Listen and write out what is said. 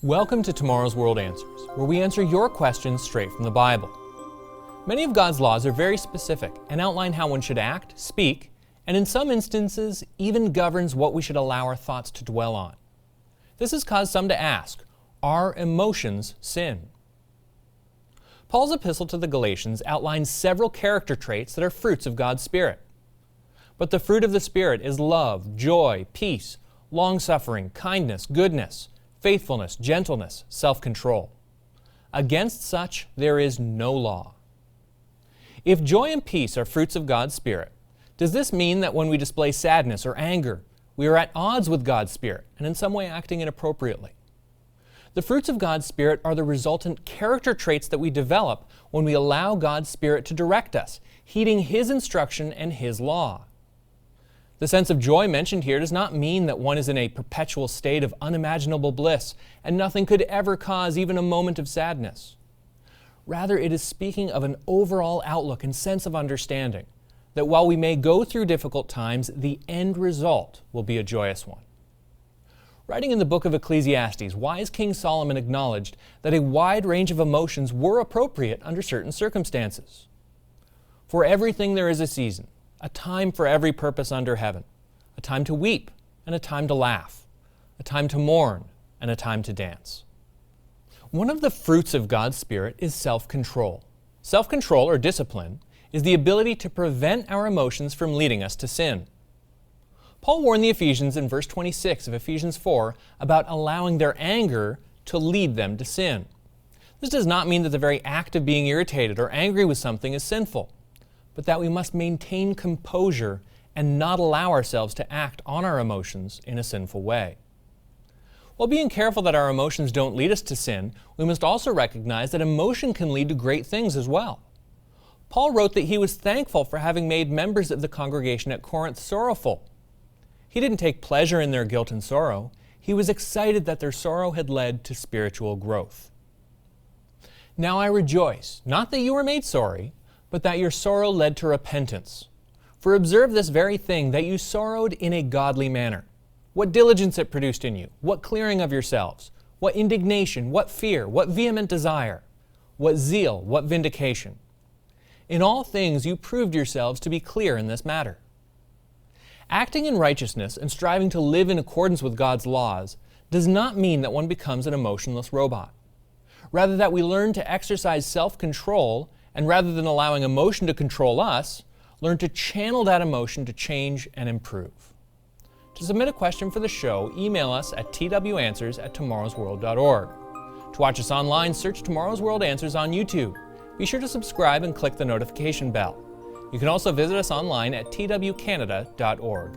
Welcome to Tomorrow's World Answers, where we answer your questions straight from the Bible. Many of God's laws are very specific and outline how one should act, speak, and in some instances even governs what we should allow our thoughts to dwell on. This has caused some to ask, are emotions sin? Paul's epistle to the Galatians outlines several character traits that are fruits of God's Spirit. But the fruit of the Spirit is love, joy, peace, longsuffering, kindness, goodness, faithfulness, gentleness, self-control. Against such there is no law. If joy and peace are fruits of God's Spirit, does this mean that when we display sadness or anger, we are at odds with God's Spirit and in some way acting inappropriately? The fruits of God's Spirit are the resultant character traits that we develop when we allow God's Spirit to direct us, heeding His instruction and His law. The sense of joy mentioned here does not mean that one is in a perpetual state of unimaginable bliss and nothing could ever cause even a moment of sadness. Rather, it is speaking of an overall outlook and sense of understanding that while we may go through difficult times, the end result will be a joyous one. Writing in the book of Ecclesiastes, wise King Solomon acknowledged that a wide range of emotions were appropriate under certain circumstances. For everything there is a season, a time for every purpose under heaven, a time to weep and a time to laugh, a time to mourn and a time to dance. One of the fruits of God's Spirit is self-control. Self-control, or discipline, is the ability to prevent our emotions from leading us to sin. Paul warned the Ephesians in verse 26 of Ephesians 4 about allowing their anger to lead them to sin. This does not mean that the very act of being irritated or angry with something is sinful, but that we must maintain composure and not allow ourselves to act on our emotions in a sinful way. While being careful that our emotions don't lead us to sin, we must also recognize that emotion can lead to great things as well. Paul wrote that he was thankful for having made members of the congregation at Corinth sorrowful. He didn't take pleasure in their guilt and sorrow. He was excited that their sorrow had led to spiritual growth. Now I rejoice, not that you were made sorry, but that your sorrow led to repentance. For observe this very thing, that you sorrowed in a godly manner. What diligence it produced in you, what clearing of yourselves, what indignation, what fear, what vehement desire, what zeal, what vindication. In all things you proved yourselves to be clear in this matter. Acting in righteousness and striving to live in accordance with God's laws does not mean that one becomes an emotionless robot. Rather, that we learn to exercise self-control, and rather than allowing emotion to control us, learn to channel that emotion to change and improve. To submit a question for the show, email us at twanswers@tomorrowsworld.org. To watch us online, search Tomorrow's World Answers on YouTube. Be sure to subscribe and click the notification bell. You can also visit us online at twcanada.org.